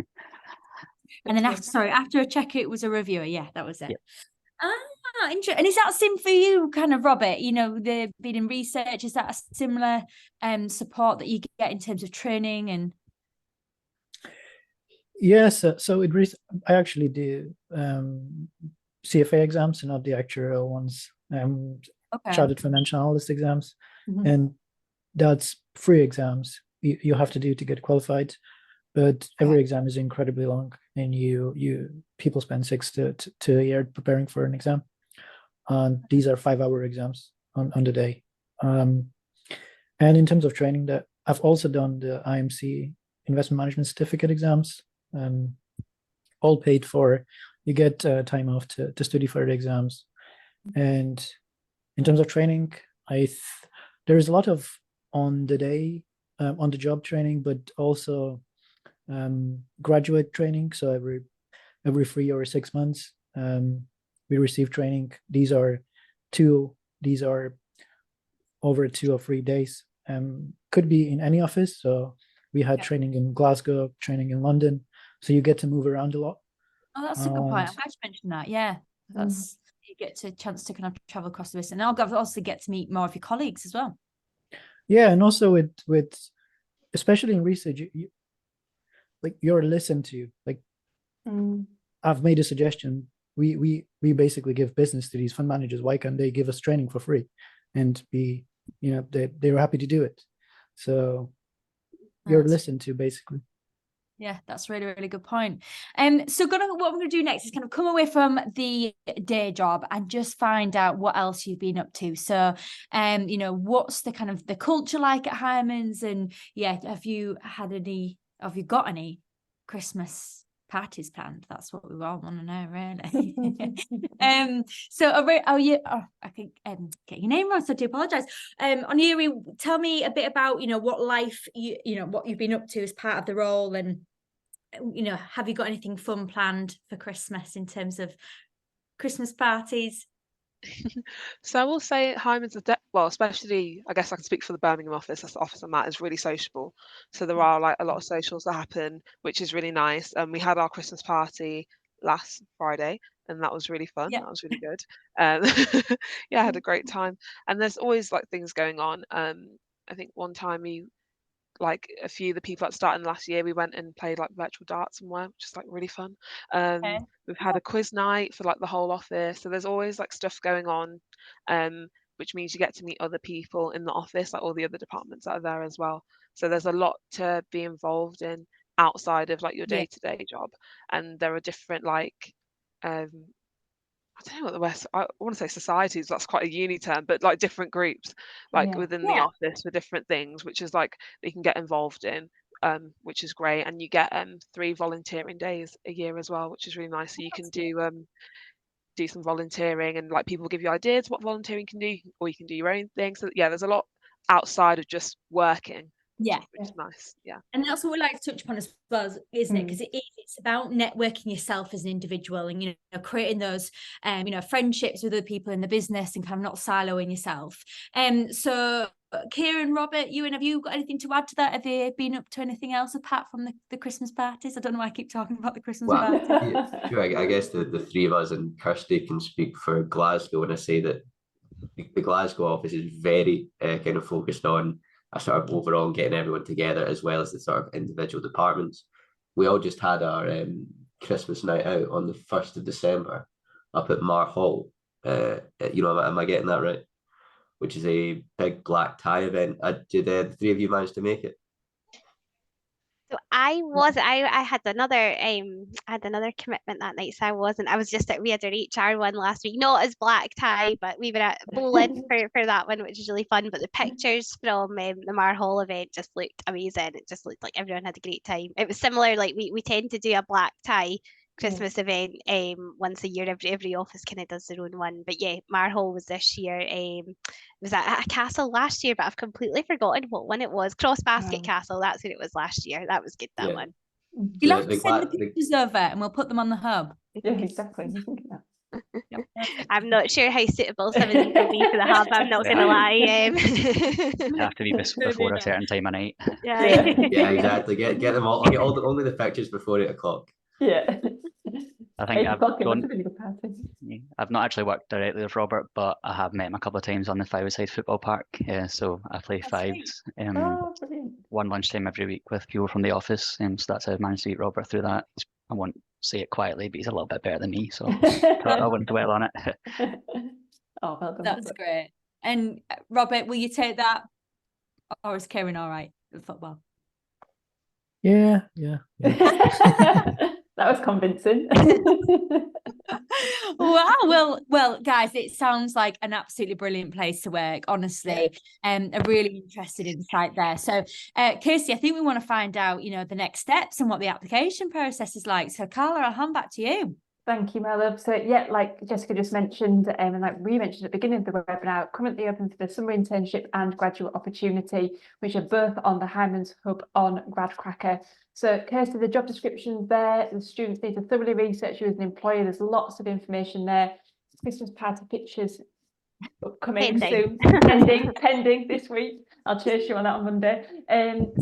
And then after a checker, it was a reviewer. Yeah, that was it. Yeah. Interesting. And is that same for you, kind of, Robert? The being in research, is that a similar support that you get in terms of training and? Yes, so I actually do CFA exams and not the actuarial ones. Chartered financial analyst exams, and that's 3 exams you have to do to get qualified. But every exam is incredibly long, and people spend 6 to a year preparing for an exam. And these are 5-hour exams on the day. And in terms of training, that I've also done the IMC investment management certificate exams, all paid for you get time off to study for the exams. And in terms of training, there is a lot of on the job training, but also graduate training. So every 3 or 6 months, we receive training. These are over 2 or 3 days. Could be in any office. So we had training in Glasgow, training in London. So you get to move around a lot. Oh, that's a good point. I'm glad you mentioned that. Yeah, that's you get a chance to kind of travel across the business, and I'll also get to meet more of your colleagues as well. Yeah, and also with especially in research, you're listened to. Like I've made a suggestion. We basically give business to these fund managers. Why can't they give us training for free, and be they're happy to do it. So you're listened to basically. Yeah, that's a really, really good point. So what I'm going to do next is kind of come away from the day job and just find out what else you've been up to. So, what's the kind of the culture like at Hyman's, and have you got any Christmas parties planned? That's what we all want to know, really. I think get your name wrong, so I do apologize. Onyiri, tell me a bit about what life what you've been up to as part of the role, and have you got anything fun planned for Christmas in terms of Christmas parties? So I will say Hyman's especially I guess I can speak for the Birmingham office. That's the office I'm at, is really sociable. So there are like a lot of socials that happen, which is really nice. And we had our Christmas party last Friday, and that was really fun. Yeah. That was really good. I had a great time. And there's always like things going on. I think one time like a few of the people that started last year, we went and played like virtual darts somewhere, which is like really fun. We've had a quiz night for like the whole office, so there's always like stuff going on, which means you get to meet other people in the office, like all the other departments that are there as well. So there's a lot to be involved in outside of like your day-to-day job, and there are different like I don't know what the West, I want to say societies, that's quite a uni term, but like different groups like within the office for different things, which is like you can get involved in, which is great. And you get 3 volunteering days a year as well, which is really nice. So you can do some volunteering, and like people give you ideas what volunteering can do, or you can do your own thing. So there's a lot outside of just working. Which is nice. And that's what we like to touch upon as well, isn't it? Because it's about networking yourself as an individual, and creating those friendships with other people in the business, and kind of not siloing yourself. So Kieran, Robert, Ewan, have you got anything to add to that? Have you been up to anything else apart from the Christmas parties? I don't know why I keep talking about the Christmas parties. Sure, I guess the 3 of us and Kirsty can speak for Glasgow when I say that the Glasgow office is very kind of focused on a sort of overall getting everyone together, as well as the sort of individual departments. We all just had our Christmas night out on the 1st of December up at Mar Hall. Am I getting that right? Which is a big black tie event. Did the 3 of you manage to make it? So I had another commitment that night, so I wasn't. I was just we had our HR one last week, not as black tie, but we were at bowling for that one, which was really fun. But the pictures from the Mar Hall event just looked amazing. It just looked like everyone had a great time. It was similar, like we tend to do a black tie Christmas event once a year. Every office kind of does their own one, but Mar Hall was this year. It was at a castle last year, but I've completely forgotten what one it was. Crossbasket Castle, that's what it was last year. That was good, that one. You'll have to send the pictures over and we'll put them on the hub. Yeah, exactly. I'm not sure how suitable some of these will be for the hub, I'm not gonna lie. They have to be before a certain time of night. Yeah, exactly. Get them all. Get only the pictures before 8 o'clock. Yeah. I think I've not actually worked directly with Robert, but I have met him a couple of times on the Five-a-side football park. So I play fives one lunchtime every week with people from the office. So that's how I managed to meet Robert through that. I won't say it quietly, but he's a little bit better than me, so I wouldn't dwell on it. Oh, well done. That's great. And Robert, will you take that, or is Kieran all right with football? Yeah. That was convincing. Wow. Well, guys, it sounds like an absolutely brilliant place to work, honestly. A really interested insight there. So, Kirsty, I think we want to find out, the next steps and what the application process is like. So, Carla, I'll hand back to you. Thank you, my love. So yeah, like Jessica just mentioned, and like we mentioned at the beginning of the webinar, currently open for the summer internship and graduate opportunity, which are both on the Hyman's Hub on GradCracker. So Kirsty, the job description's there. The students need to thoroughly research you as an employer. There's lots of information there. Christmas party pictures upcoming Pending. soon. pending this week. I'll chase you on that on Monday.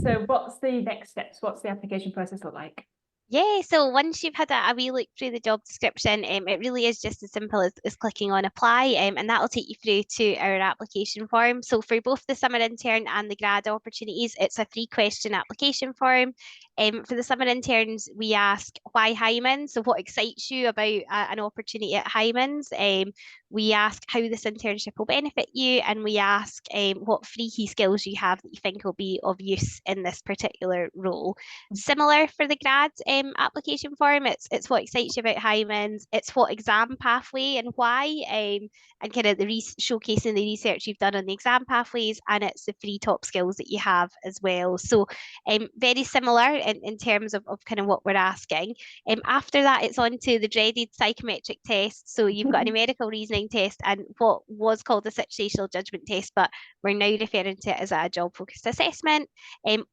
So what's the next steps? What's the application process look like? Yeah, so once you've had a wee look through the job description, it really is just as simple as clicking on apply, and that'll take you through to our application form. So for both the summer intern and the grad opportunities, it's a 3-question application form. For the summer interns, we ask why Hyman? So what excites you about an opportunity at Hyman's? We ask how this internship will benefit you, and we ask what 3 key skills you have that you think will be of use in this particular role. Similar for the grad application form, it's what excites you about Hyman's, it's what exam pathway and why, and kind of showcasing the research you've done on the exam pathways, and it's the 3 top skills that you have as well. So very similar in terms of kind of what we're asking. After that, it's on to the dreaded psychometric test. So you've got a numerical reasoning test and what was called a situational judgment test, but we're now referring to it as a job focused assessment.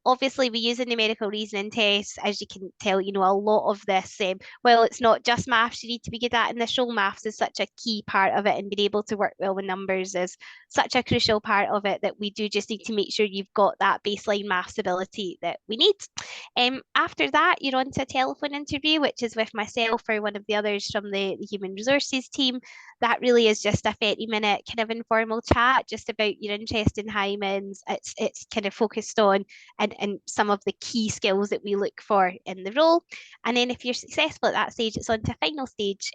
Obviously, we use a numerical reasoning test. As you can tell, you know, a lot of this, well, it's not just maths you need to be good at in this role. Maths is such a key part of it, and being able to work well with numbers is such a crucial part of it, that we do just need to make sure you've got that baseline maths ability that we need. After that, you're on to a telephone interview, which is with myself or one of the others from the human resources team. That really is just a 30-minute kind of informal chat just about your interest in Hyman's. It's kind of focused on and some of the key skills that we look for in the role. And then if you're successful at that stage, it's on to a final stage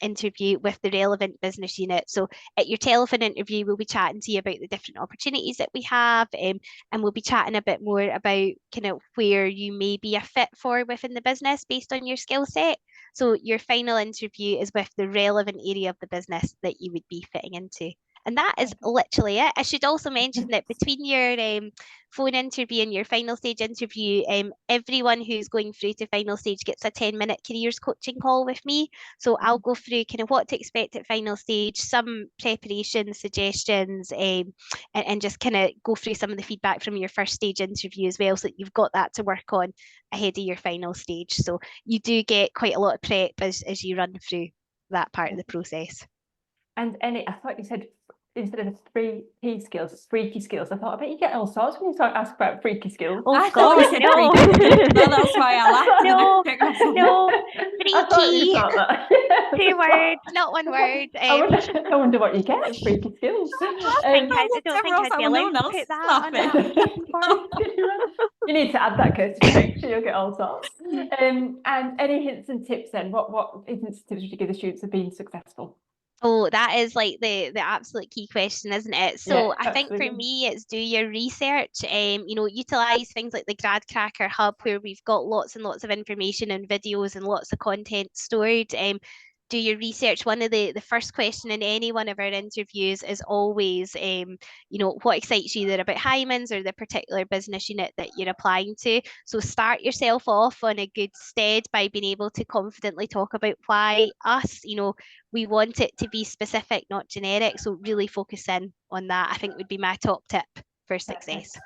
interview with the relevant business unit. So at your telephone interview, we'll be chatting to you about the different opportunities that we have, and we'll be chatting a bit more about kind of where you may be a fit for within the business based on your skill set. So your final interview is with the relevant area of the business that you would be fitting into. And that is literally it. I should also mention that between your phone interview and your final stage interview, everyone who's going through to final stage gets a 10-minute careers coaching call with me. So I'll go through kind of what to expect at final stage, some preparation suggestions, and just kind of go through some of the feedback from your first stage interview as well, so that you've got that to work on ahead of your final stage. So you do get quite a lot of prep as you run through that part of the process. And I thought you said instead of 3 key skills, it's freaky skills. I thought, I bet you get all sorts when you start asking about freaky skills. Oh, I thought you said freaky. Well, that's why I laughed. No, I thought you freaky. thought that. 2 words, not 1 word. I wonder what you get as freaky skills. I don't think I'd be allowed to put that on a You need to add that, Kirsty, to make sure you'll get all sorts. And any hints and tips then? What hints and tips would you give the students of being successful? Oh, that is like the absolute key question, isn't it? So Yeah, I think for absolutely. me, it's do your research. You know, utilize things like the GradCracker Hub, where we've got lots and lots of information and videos and lots of content stored. Do your research. One of the first question in any one of our interviews is always, you know, what excites you either about Hyman's or the particular business unit that you're applying to. So start yourself off on a good stead by being able to confidently talk about why us. You know, we want it to be specific, not generic. So really focus in on that, I think, would be my top tip for success.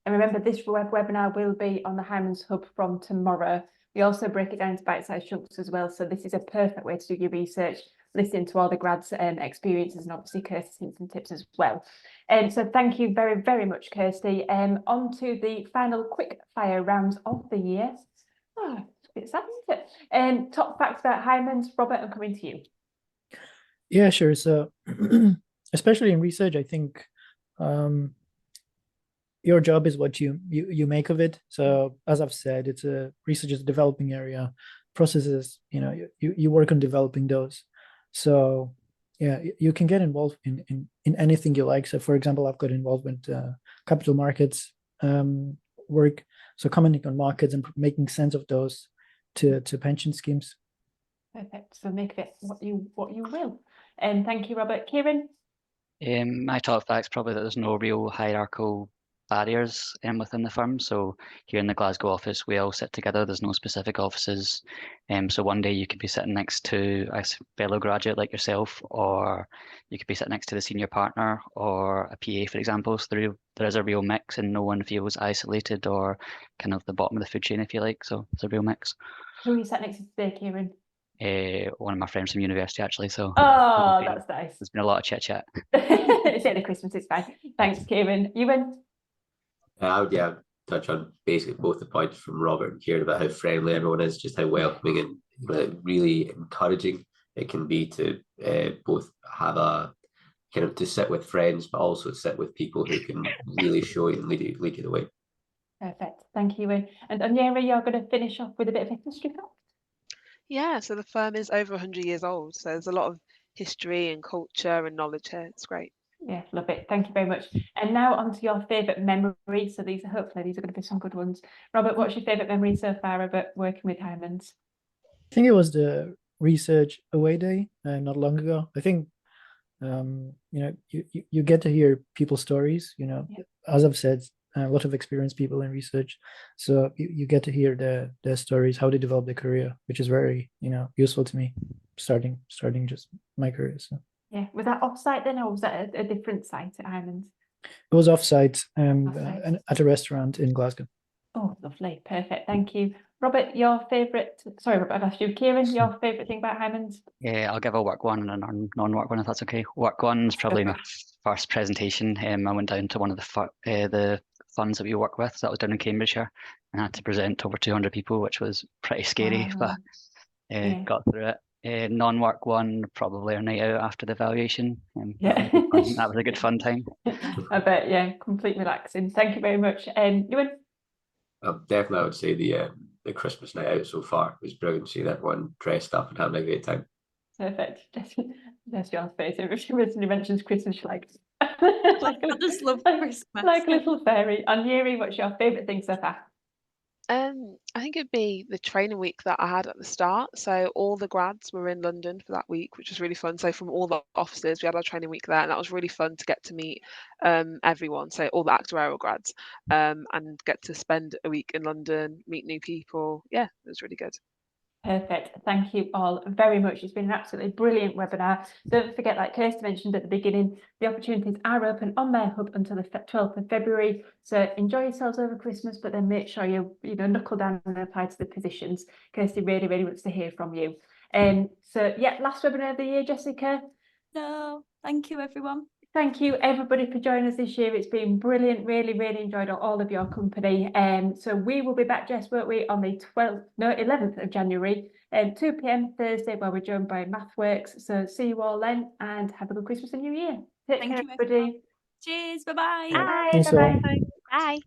And remember, this webinar will be on the Hyman's Hub from tomorrow. We also break it down into bite-sized chunks as well. So this is a perfect way to do your research, listen to all the grads' experiences, and obviously Kirsty's hints and tips as well. So thank you very, very much, Kirsty. On to the final quick fire rounds of the year. Oh, it's a bit sad, isn't it? Top facts about Hyman's. Robert, I'm coming to you. Yeah, sure. So especially in research, I think your job is what you make of it. So as I've said, it's research is a developing area. Processes, you know, you work on developing those. So yeah, you can get involved in anything you like. So for example, I've got involved with capital markets work. So commenting on markets and making sense of those to pension schemes. Perfect. So make of it what you will. Thank you, Robert. Kieran? My top fact's probably that there's no real hierarchical barriers within the firm. So here in the Glasgow office, we all sit together. There's no specific offices. So one day you could be sitting next to a fellow graduate like yourself, or you could be sitting next to the senior partner or a PA, for example. So there is a real mix, and no one feels isolated or kind of the bottom of the food chain, if you like. So it's a real mix. Who are you sat next to today, Kieran? One of my friends from university, actually. So Oh, that's nice. there's been a lot of chit chat. It's only Christmas, it's fine. Thanks, Kieran. Ewan? I would touch on basically both the points from Robert and Kieran about how friendly everyone is, just how welcoming and really encouraging it can be to both have a kind of to sit with friends, but also sit with people who can really show you and lead you the way. Perfect. Thank you, Ewan. And Onyera, you're going to finish off with a bit of a history fact. Yeah, so the firm is over 100 years old, so there's a lot of history and culture and knowledge here. It's great. Yeah, love it. Thank you very much. And now on to your favourite memory. So hopefully these are going to be some good ones. Robert, what's your favourite memory so far about working with Hymans? I think it was the research away day not long ago. I think you get to hear people's stories. As I've said, a lot of experienced people in research, so you get to hear their stories, how they develop their career, which is very useful to me starting just my career. So yeah, was that off-site then, or was that a different site at Hymans? it was off-site Off-site. and at a restaurant in Glasgow. Oh, lovely. Perfect. Thank you. Robert, your favourite, sorry, Robert, I've asked you. Kieran, your favourite thing about Hymans? Yeah, I'll give a work one and a non-work one if that's okay. Work one's probably my first presentation. I went down to one of the funds that we work with. So that was down in Cambridgeshire, and I had to present to over 200 people, which was pretty scary, but Yeah. got through it. Non-work one, probably a night out after the evaluation. Yeah. That was a good fun time. I bet, yeah, complete relaxing. Thank you very much. Ewan? Definitely, I would say the Christmas night out so far was brilliant. Seeing everyone dressed up and having a great time. Perfect. That's your face. Every time he mentions Christmas, you're like, I just love Christmas. like a little fairy. And Yuri, what's your favourite thing so far? I think it'd be the training week that I had at the start. So all the grads were in London for that week, which was really fun. So from all the offices, we had our training week there, and that was really fun to get to meet everyone. So all the actuarial grads, and get to spend a week in London, meet new people. Yeah, it was really good. Perfect. Thank you all very much. It's been an absolutely brilliant webinar. Don't forget, like Kirsty mentioned at the beginning, the opportunities are open on their hub until the 12th of February. So enjoy yourselves over Christmas, but then make sure you knuckle down and apply to the positions. Kirsty really, really wants to hear from you. So yeah, last webinar of the year, Jessica. No, thank you, everyone. Thank you everybody for joining us this year. It's been brilliant. Really, really enjoyed all of your company. So we will be back, Jess, won't we, on the 11th of January, 2 p.m. Thursday, where we're joined by MathWorks. So see you all then, and have a good Christmas and New Year. Take care, everybody. Cheers. Bye-bye. Bye. Thanks all. Bye. Bye.